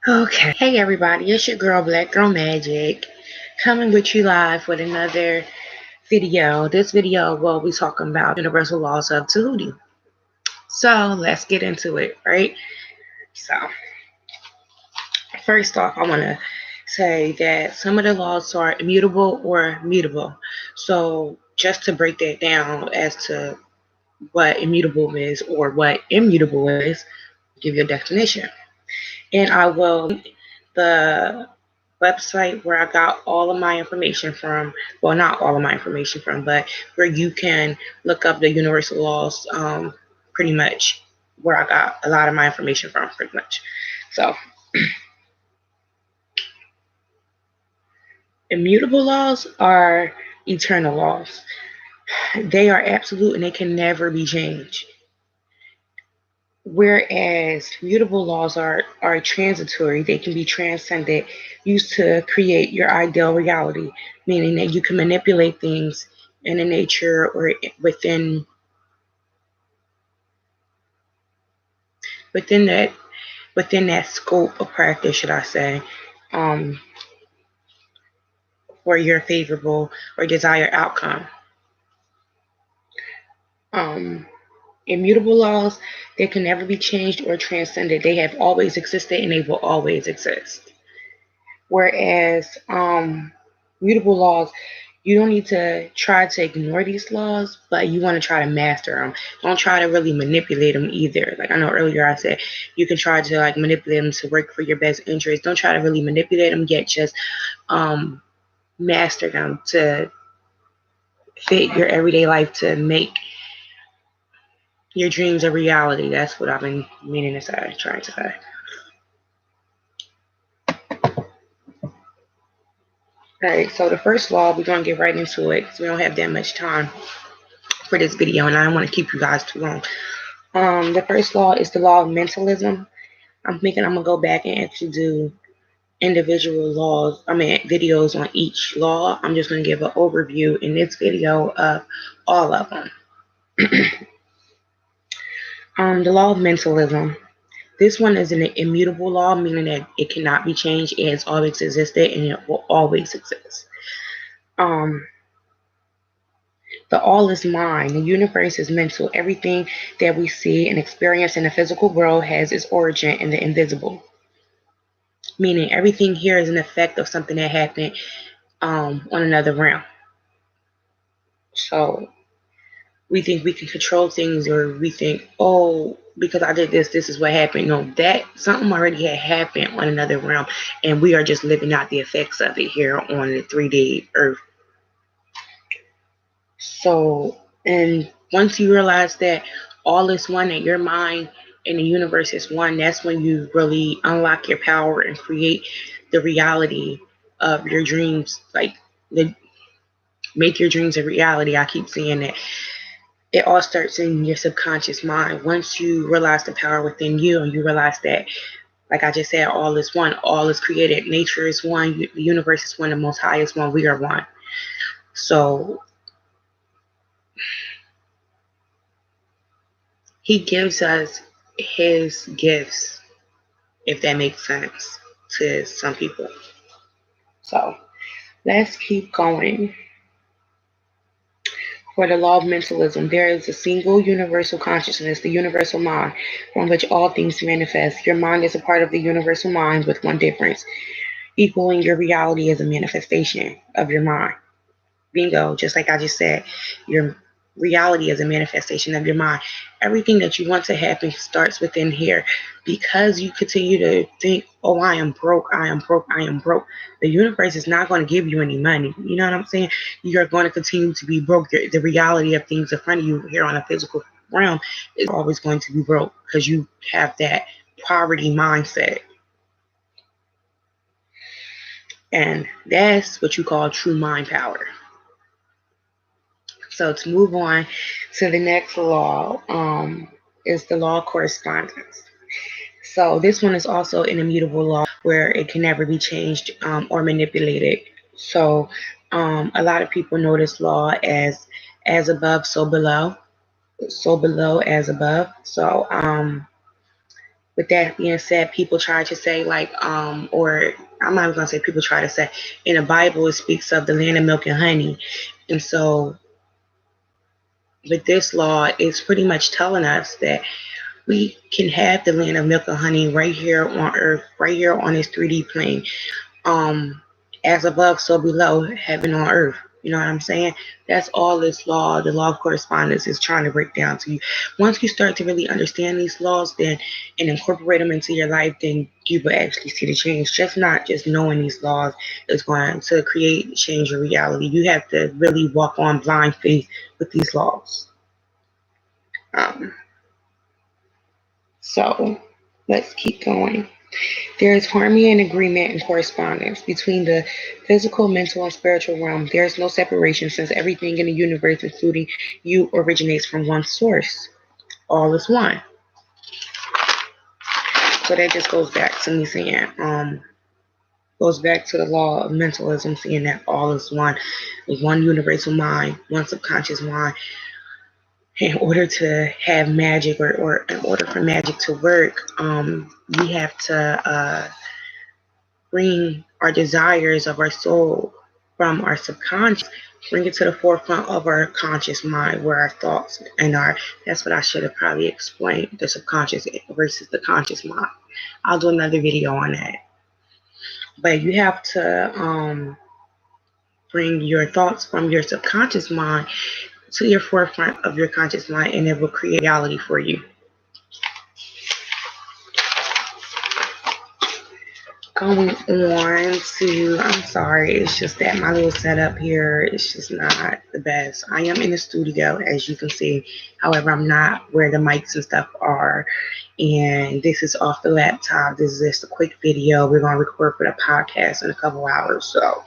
Okay. Hey everybody, it's your girl Black Girl Magic coming with you live with another video. This video will be talking about universal laws of tehuti. So let's get into it, right? So first off, I want to say that some of the laws are immutable or mutable. So just to break that down as to what immutable is or what immutable is, give you a definition. And I will the website where I got all of my information from. Well, not all of my information from, but where you can look up the universal laws, pretty much where I got a lot of my information from, pretty much. So, immutable laws are eternal laws. They are absolute and they can never be changed. Whereas mutable laws are transitory, they can be transcended, used to create your ideal reality, meaning that you can manipulate things in a nature or within that within that scope of practice, should I say, um, for your favorable or desired outcome. Um, Immutable laws, they can never be changed or transcended. They have always existed and they will always exist. Whereas mutable laws, you don't need to try to ignore these laws, but you want to try to master them. Don't try to really manipulate them either. Like I know earlier I said, you can try to like manipulate them to work for your best interest. Don't try to really manipulate them yet. Just master them to fit your everyday life to make your dreams a reality. That's what I've been meaning to say, trying to say. All right, so the first law, we're gonna get right into it because we don't have that much time for this video, and I don't want to keep you guys too long. The first law is the law of mentalism. I'm thinking I'm gonna go back and actually do individual laws. I mean videos on each law. I'm just gonna give an overview in this video of all of them. The law of mentalism. This one is an immutable law, meaning that it cannot be changed. It has always existed and it will always exist. Um, The all is mind. The universe is mental. Everything that we see and experience in the physical world has its origin in the invisible. Meaning everything here is an effect of something that happened on another realm. So we think we can control things, or we think, oh, because I did this, this is what happened. No, that something already had happened on another realm, and we are just living out the effects of it here on the 3D Earth. So, and once you realize that all is one, that your mind and the universe is one, that's when you really unlock your power and create the reality of your dreams. Like, the, make your dreams a reality. I keep saying that. It all starts in your subconscious mind. Once you realize the power within you and you realize that, like I just said, all is one, all is created, nature is one, the universe is one, the most highest one, we are one. So he gives us his gifts, if that makes sense to some people. So let's keep going. For the law of mentalism, there is a single universal consciousness, the universal mind, from which all things manifest. Your mind is a part of the universal mind with one difference. Equaling your reality as a manifestation of your mind. Bingo, just like I just said, your reality is a manifestation of your mind. Everything that you want to happen starts within here. Because you continue to think, oh, I am broke, I am broke, I am broke. The universe is not going to give you any money. You know what I'm saying? You're going to continue to be broke. The reality of things in front of you here on a physical realm is always going to be broke because you have that poverty mindset. And that's what you call true mind power. So to move on to the next law, is the law of correspondence. So this one is also an immutable law where it can never be changed or manipulated. So a lot of people know this law as above, so below as above. So With that being said, people try to say or I'm not even gonna say people try to say, in the Bible it speaks of the land of milk and honey, and so with this law, it's pretty much telling us that we can have the land of milk and honey right here on earth, right here on this 3D plane. um as above so below, heaven on earth. You know what I'm saying? That's all this law, the law of correspondence, is trying to break down to you. Once you start to really understand these laws, then and incorporate them into your life, then you will actually see the change. Just not just knowing these laws is going to create change your reality. You have to really walk on blind faith with these laws. um so let's keep going. There is harmony and agreement and correspondence between the physical, mental, and spiritual realm. There is no separation since everything in the universe, including you, originates from one source. All is one. So that just goes back to me saying, goes back to the law of mentalism, saying that all is one universal mind, one subconscious mind. In order to have magic, or in order for magic to work, we have to bring our desires of our soul from our subconscious, bring it to the forefront of our conscious mind, where our thoughts and our, that's what I should have probably explained, the subconscious versus the conscious mind. I'll do another video on that. But you have to bring your thoughts from your subconscious mind to your forefront of your conscious mind, and it will create reality for you. Going on to, I'm sorry, it's just that my little setup here is just not the best. I am in the studio, as you can see. However, I'm not where the mics and stuff are. And this is off the laptop. This is just a quick video. We're going to record for the podcast in a couple hours. So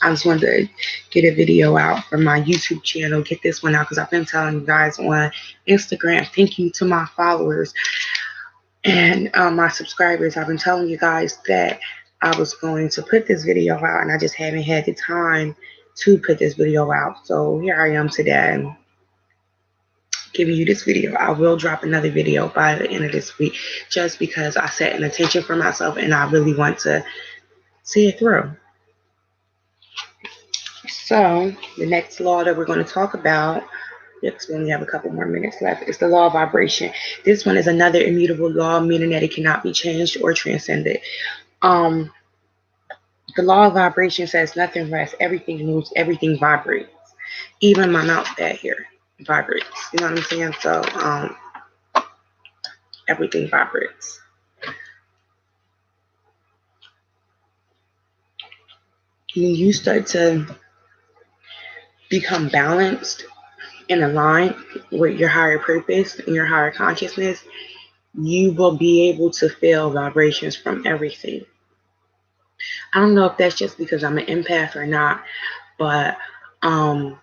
I just wanted to get a video out for my YouTube channel, get this one out, because I've been telling you guys on Instagram, thank you to my followers and my subscribers. I've been telling you guys that I was going to put this video out, and I just haven't had the time to put this video out. So here I am today, giving you this video. I will drop another video by the end of this week, just because I set an intention for myself and I really want to see it through. So the next law that we're going to talk about, because we only have a couple more minutes left, is the law of vibration. This one is another immutable law, meaning that it cannot be changed or transcended. The law of vibration says nothing rests, everything moves, everything vibrates. Even my mouth pad here vibrates. You know what I'm saying? So everything vibrates. When you start to become balanced and aligned with your higher purpose and your higher consciousness, you will be able to feel vibrations from everything. I don't know if that's just because I'm an empath or not, but I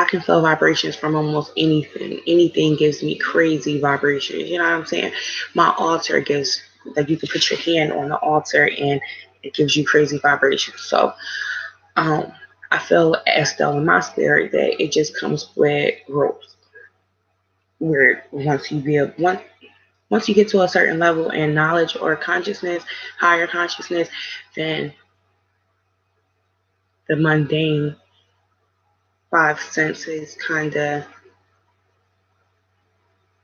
can feel vibrations from almost anything. Anything gives me crazy vibrations. You know what I'm saying? My altar gives, like, you can put your hand on the altar and it gives you crazy vibrations. So I feel as though in my spirit that it just comes with growth. Where once you get to a certain level in knowledge or consciousness, higher consciousness, then the mundane five senses kind of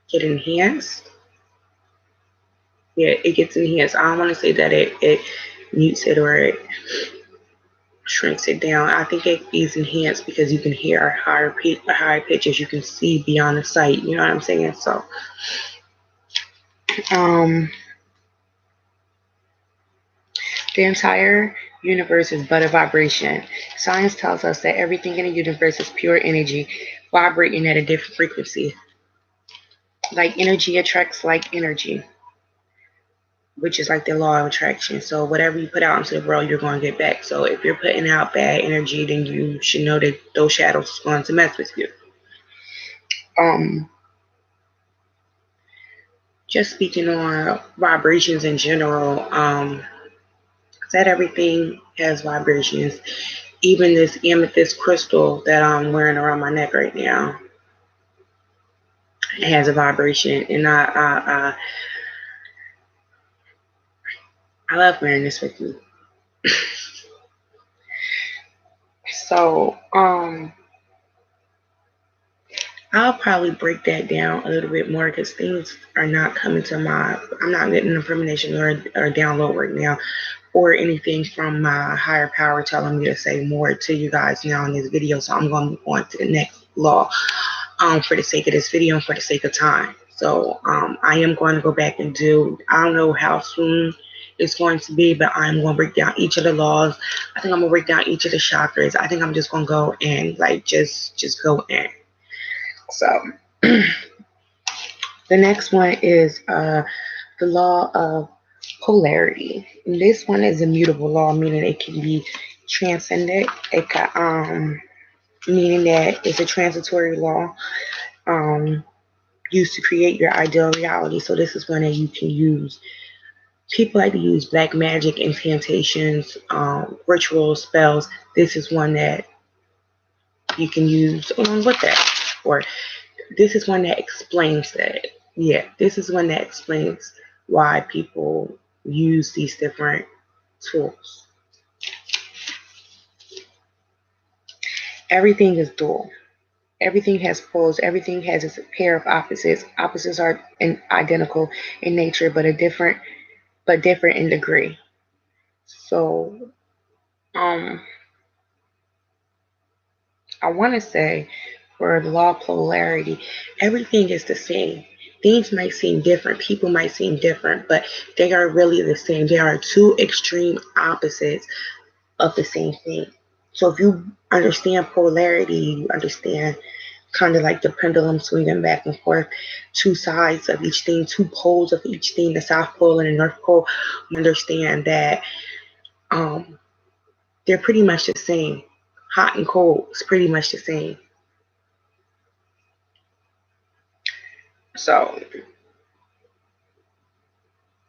get enhanced. Yeah, it gets enhanced. I don't want to say that it mutes it or it shrinks it down. I think it is enhanced because you can hear higher pitches. You can see beyond the sight. You know what I'm saying? So, the entire universe is but a vibration. Science tells us that everything in the universe is pure energy, vibrating at a different frequency. Like energy attracts like energy, which is like the law of attraction. So whatever you put out into the world, you're going to get back. So if you're putting out bad energy, then you should know that those shadows are going to mess with you. Just speaking on vibrations in general, that everything has vibrations. Even this amethyst crystal that I'm wearing around my neck right now, it has a vibration. And I love wearing this with you. So, I'll probably break that down a little bit more because things are not coming to my. I'm not getting information or download right now or anything from my higher power telling me to say more to you guys now in this video. So I'm going to move on to the next law for the sake of this video and for the sake of time. So I am going to go back and do. I don't know how soon it's going to be, but I'm going to break down each of the laws. I think I'm going to break down each of the chakras. I think I'm just going to go and like just go in. So the next one is the law of polarity. And this one is a mutable law, meaning it can be transcended. It can, meaning that it's a transitory law used to create your ideal reality. So this is one that you can use. People like to use black magic, incantations, rituals, spells. This is one that you can use along with that. Or this is one that explains that. Yeah, this is one that explains why people use these different tools. Everything is dual. Everything has poles. Everything has its pair of opposites. Opposites are identical in nature, but different in degree. So, um, I want to say for the law of polarity, everything is the same. Things might seem different, people might seem different, but they are really the same. They are two extreme opposites of the same thing. So if you understand polarity, you understand kind of like the pendulum swinging back and forth, two sides of each thing, two poles of each thing, the South Pole and the North Pole, you understand that um, they're pretty much the same. Hot and cold is pretty much the same. So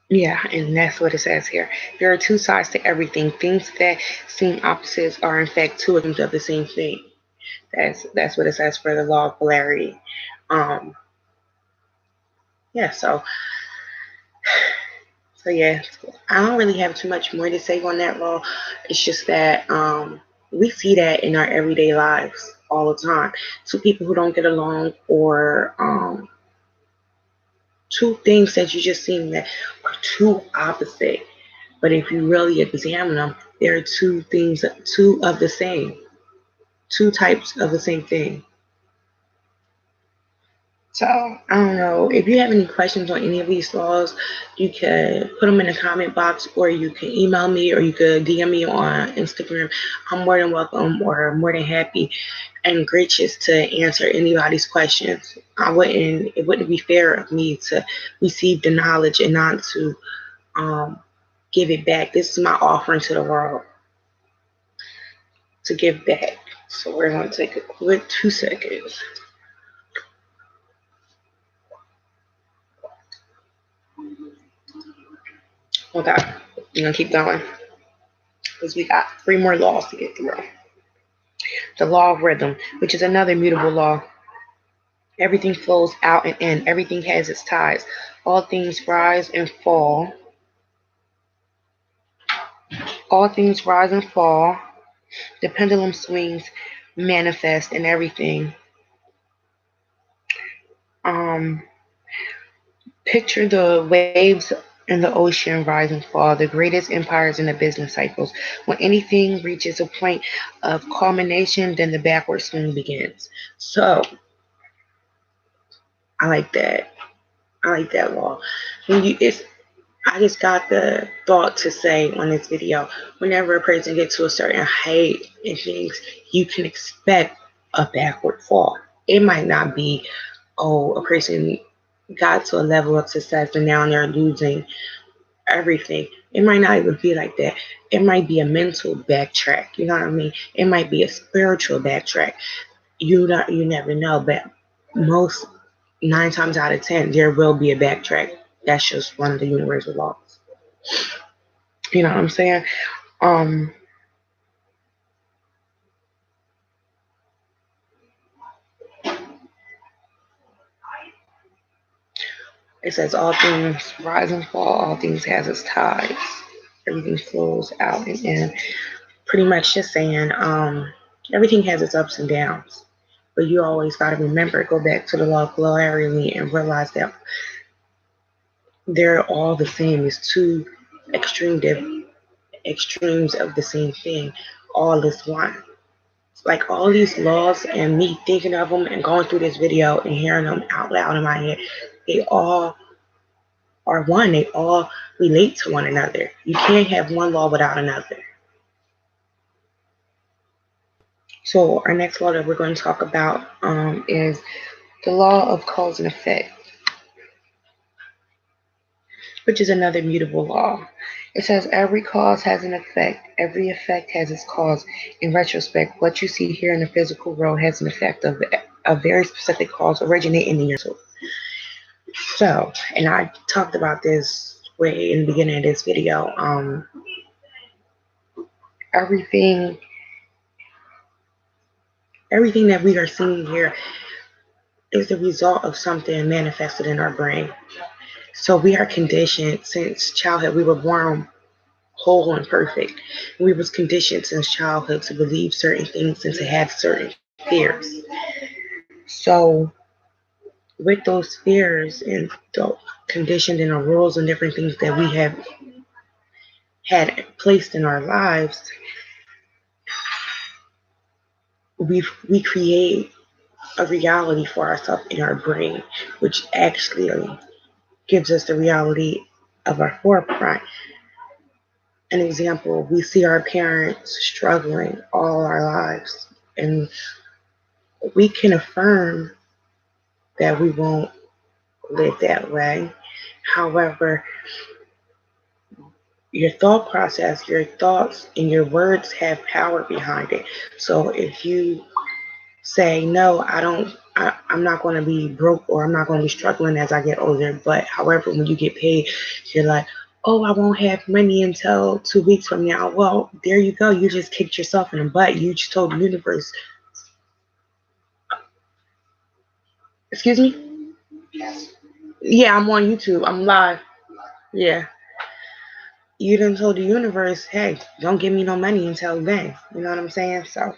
yeah, and that's what it says here. There are two sides to everything. Things that seem opposites are in fact two of the same thing. That's what it says for the law of polarity. Um, yeah, so yeah, I don't really have too much more to say on that law. It's just that we see that in our everyday lives all the time. Two people who don't get along, or two things that you just seen that are too opposite. But if you really examine them, there are two things, two of the same, two types of the same thing. So I don't know. If you have any questions on any of these laws, you could put them in the comment box, or you can email me, or you could DM me on Instagram. I'm more than welcome, or more than happy and gracious to answer anybody's questions. It wouldn't be fair of me to receive the knowledge and not to um, give it back. This is my offering to the world, to give back. So we're going to take a quick 2 seconds. Okay, I'm going to keep going because we got 3 more laws to get through. The law of rhythm, which is another mutable law. Everything flows out and in. Everything has its tides. All things rise and fall. All things rise and fall. The pendulum swings, manifest, and everything. Um, Picture the waves in the ocean rise and fall, the greatest empires in the business cycles. When anything reaches a point of culmination, then the backward swing begins. So I like that. I like that law. It's I just got the thought to say on this video, whenever a person gets to a certain height and things, you can expect a backward fall. It might not be, oh, a person got to a level of success and now they're losing everything. It might not even be like that. It might be a mental backtrack. You know what I mean? It might be a spiritual backtrack. You never know, but most 9 times out of 10, there will be a backtrack. That's just one of the universal laws. You know what I'm saying? Um, it says all things rise and fall, all things has its tides. everything flows out and in. Pretty much just saying, everything has its ups and downs. But you always got to remember, go back to the law of polarity and realize that they're all the same. It's two extreme extremes of the same thing. All is one. Like all these laws and me thinking of them and going through this video and hearing them out loud in my head, they all are one. They all relate to one another. You can't have one law without another. So our next law that we're going to talk about is the law of cause and effect, which is another mutable law. It says every cause has an effect. Every effect has its cause. In retrospect, what you see here in the physical world has an effect of a very specific cause originating in your soul. So, and I talked about this way in the beginning of this video. Everything, everything that we are seeing here is the result of something manifested in our brain. So we are conditioned since childhood. We were born whole and perfect. We was conditioned since childhood to believe certain things and to have certain fears. So with those fears and the conditioned in the rules and different things that we have had placed in our lives, we create a reality for ourselves in our brain, which actually gives us the reality of our forefront. An example, we see our parents struggling all our lives, and we can affirm that we won't live that way. However, your thought process, your thoughts, and your words have power behind it. So if you say, no, I'm not going to be broke or I'm not going to be struggling as I get older. But however, when you get paid, you're like, oh, I won't have money until 2 weeks from now. Well, there you go. You just kicked yourself in the butt. You just told the universe, excuse me? Yeah, I'm on YouTube. I'm live. Yeah. You done told the universe, hey, don't give me no money until then. You know what I'm saying? So,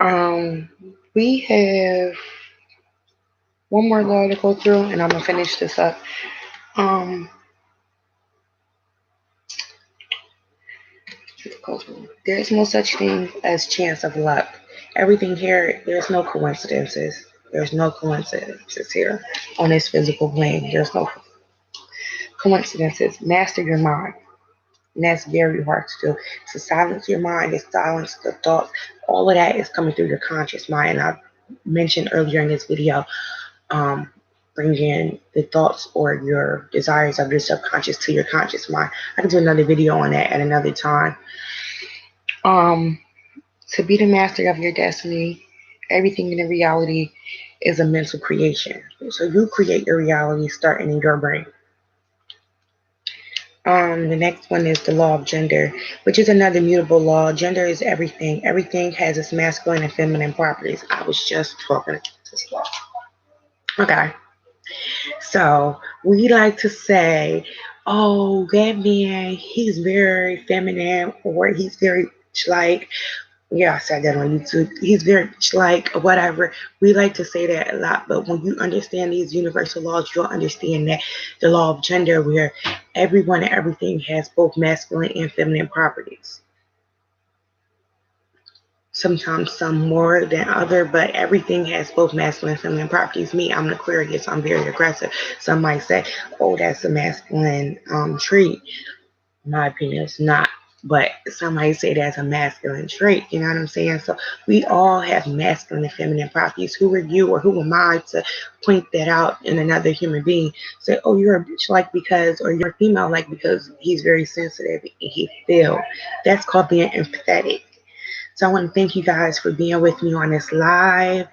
um, we have one more law to go through, and I'm gonna finish this up. Um, there's no such thing as chance of luck. Everything here, there's no coincidences. There's no coincidences here on this physical plane. There's no coincidences. Master your mind. And that's very hard to do. To silence your mind, to silence the thoughts. All of that is coming through your conscious mind. And I mentioned earlier in this video, um, bringing the thoughts or your desires of your subconscious to your conscious mind. I can do another video on that at another time. Um, to be the master of your destiny, everything in the reality is a mental creation. So you create your reality starting in your brain. The next one is the law of gender, which is another mutable law. Gender is everything. Everything has its masculine and feminine properties. I was just talking this law. Okay. So we like to say, oh, that man, he's very feminine, or he's very like, yeah, I said that on YouTube. He's very like whatever. We like to say that a lot, but when you understand these universal laws, you'll understand that the law of gender, where everyone and everything has both masculine and feminine properties. Sometimes some more than other, but everything has both masculine and feminine properties. Me, I'm an Aquarius. I'm very aggressive. Some might say, oh, that's a masculine trait. In my opinion, it's not. But some might say that's a masculine trait. You know what I'm saying? So we all have masculine and feminine properties. Who are you or who am I to point that out in another human being? Say, oh, you're a bitch like because, or you're a female like because he's very sensitive and he feels. That's called being empathetic. So I want to thank you guys for being with me on this live.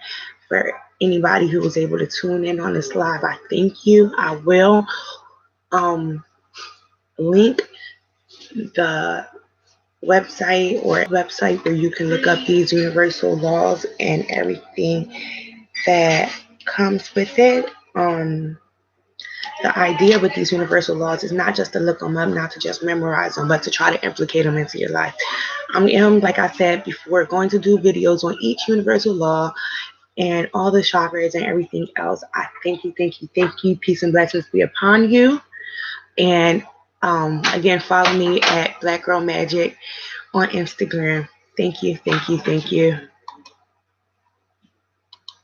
For anybody who was able to tune in on this live, I thank you. I will link the website where you can look up these universal laws and everything that comes with it. The idea with these universal laws is not just to look them up, not to just memorize them, but to try to implicate them into your life. I am, like I said before, going to do videos on each universal law and all the chakras and everything else. I thank you, thank you, thank you. Peace and blessings be upon you. And again, follow me at Black Girl Magic on Instagram. Thank you, thank you, thank you.